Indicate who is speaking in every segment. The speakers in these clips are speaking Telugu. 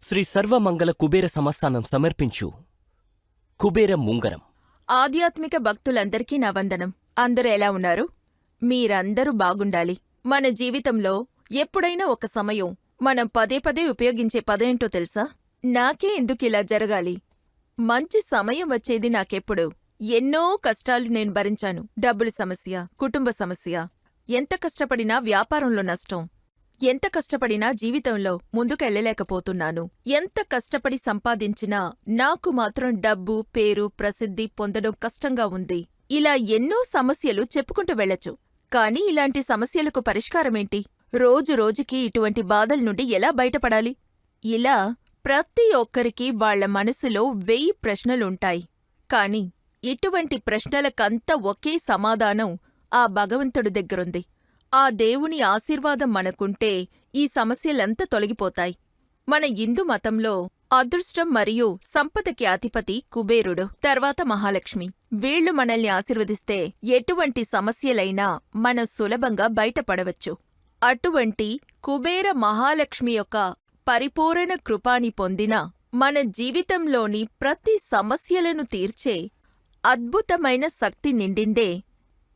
Speaker 1: శ్రీ సర్వమంగళ కుబేర సంస్థానం సమర్పించు కుబేర ఉంగరం.
Speaker 2: ఆధ్యాత్మిక భక్తులందరికీ నా వందనం. అందరూ ఎలా ఉన్నారు? మీరందరూ బాగుండాలి. మన జీవితంలో ఎప్పుడైనా ఒక సమయం మనం పదే పదే ఉపయోగించే పదేంటో తెలుసా? నాకే ఎందుకిలా జరగాలి? మంచి సమయం వచ్చేది నాకెప్పుడు? ఎన్నో కష్టాలు నేను భరించాను. డబ్బుల సమస్య, కుటుంబ సమస్య, ఎంత కష్టపడినా వ్యాపారంలో నష్టం, ఎంత కష్టపడినా జీవితంలో ముందుకెళ్లలేకపోతున్నాను. ఎంత కష్టపడి సంపాదించినా నాకు మాత్రం డబ్బు, పేరు, ప్రసిద్ధి పొందడం కష్టంగా ఉంది. ఇలా ఎన్నో సమస్యలు చెప్పుకుంటూ వెళ్ళొచ్చు. కానీ ఇలాంటి సమస్యలకు పరిష్కారమేంటి? రోజు రోజుకి ఇటువంటి బాధల నుండి ఎలా బయటపడాలి? ఇలా ప్రతి ఒక్కరికి వాళ్ల మనసులో 1000 ప్రశ్నలుంటాయి. కాని ఇటువంటి ప్రశ్నలకంతా ఒకే సమాధానం ఆ భగవంతుడి దగ్గరుంది. ఆ దేవుని ఆశీర్వాదం మనకుంటే ఈ సమస్యలంతా తొలగిపోతాయి. మన హిందూ మతంలో అదృష్టం మరియు సంపదకి అధిపతి కుబేరుడు, తర్వాత మహాలక్ష్మి. వీళ్లు మనల్ని ఆశీర్వదిస్తే ఎటువంటి సమస్యలైనా మనం సులభంగా బయటపడవచ్చు. అటువంటి కుబేర మహాలక్ష్మి యొక్క పరిపూర్ణ కృపాని పొందిన మన జీవితంలోని ప్రతి సమస్యలను తీర్చే అద్భుతమైన శక్తి నిండిందే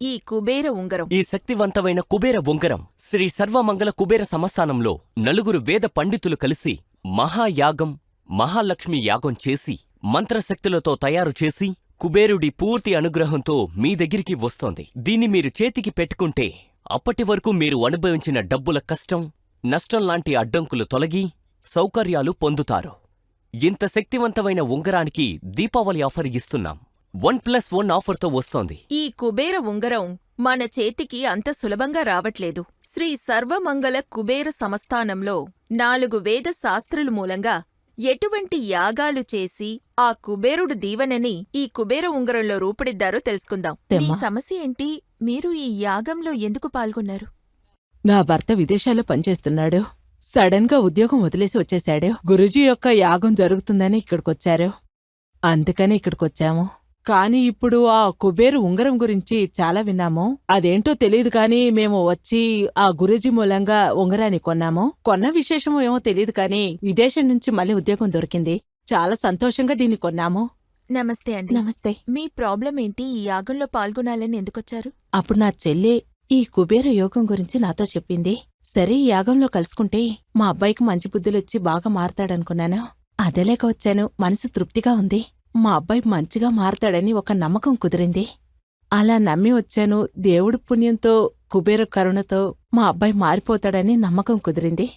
Speaker 2: ఈ కుబేర ఉంగరం.
Speaker 1: ఈ శక్తివంతమైన కుబేర ఉంగరం శ్రీ సర్వమంగళ కుబేర సంస్థానంలో 4 వేద పండితులు కలిసి మహాయాగం, మహాలక్ష్మి యాగం చేసి మంత్రశక్తులతో తయారు చేసి కుబేరుడి పూర్తి అనుగ్రహంతో మీ దగ్గరికి వస్తోంది. దీన్ని మీరు చేతికి పెట్టుకుంటే అప్పటివరకు మీరు అనుభవించిన డబ్బుల కష్టం, నష్టం లాంటి అడ్డంకులు తొలగి సౌకర్యాలు పొందుతారు. ఇంత శక్తివంతమైన ఉంగరానికి దీపావళి ఆఫర్ ఇస్తున్నాం. 1+1 ఆఫర్తో వస్తోంది.
Speaker 2: ఈ కుబేర ఉంగరం మన చేతికి అంత సులభంగా రావట్లేదు. శ్రీ సర్వమంగళ కుబేర సంస్థానంలో 4 వేద శాస్త్రుల మూలంగా ఎటువంటి యాగాలు చేసి ఆ కుబేరుడు దీవెనని ఈ కుబేర ఉంగరంలో రూపుడిద్దారో తెలుసుకుందాం. మీ సమస్య ఏంటి? మీరు ఈ యాగంలో ఎందుకు పాల్గొన్నారు?
Speaker 3: నా భర్త విదేశాల్లో పనిచేస్తున్నాడు. సడన్ గా ఉద్యోగం వదిలేసి వచ్చేశాడు. గురూజీ యొక్క యాగం జరుగుతుందని ఇక్కడికొచ్చారు. అందుకని ఇక్కడికొచ్చాము. కాని ఇప్పుడు ఆ కుబేరు ఉంగరం గురించి చాలా విన్నాము. అదేంటో తెలియదు కాని మేము వచ్చి ఆ గురూజీ మూలంగా ఉంగరాన్ని కొన్నాము. కొన్న విశేషమో ఏమో తెలియదు కాని విదేశం నుంచి మళ్ళీ ఉద్యోగం దొరికింది. చాలా సంతోషంగా దీన్ని కొన్నాము.
Speaker 2: నమస్తే అండి.
Speaker 3: నమస్తే.
Speaker 2: మీ ప్రాబ్లం ఏంటి? ఈ యాగంలో పాల్గొనాలని ఎందుకొచ్చారు?
Speaker 3: అప్పుడు నా చెల్లి ఈ కుబేర యోగం గురించి నాతో చెప్పింది. సరే ఈ యాగంలో కలుసుకుంటే మా అబ్బాయికి మంచి బుద్ధులొచ్చి బాగా మారతాడనుకున్నాను. అదేలేక వచ్చాను. మనసు తృప్తిగా ఉంది. మా అబ్బాయి మంచిగా మారతాడని ఒక నమ్మకం కుదిరింది. అలా నమ్మి వచ్చాను. దేవుడి పుణ్యంతో కుబేర కరుణతో మా అబ్బాయి మారిపోతాడని నమ్మకం కుదిరింది.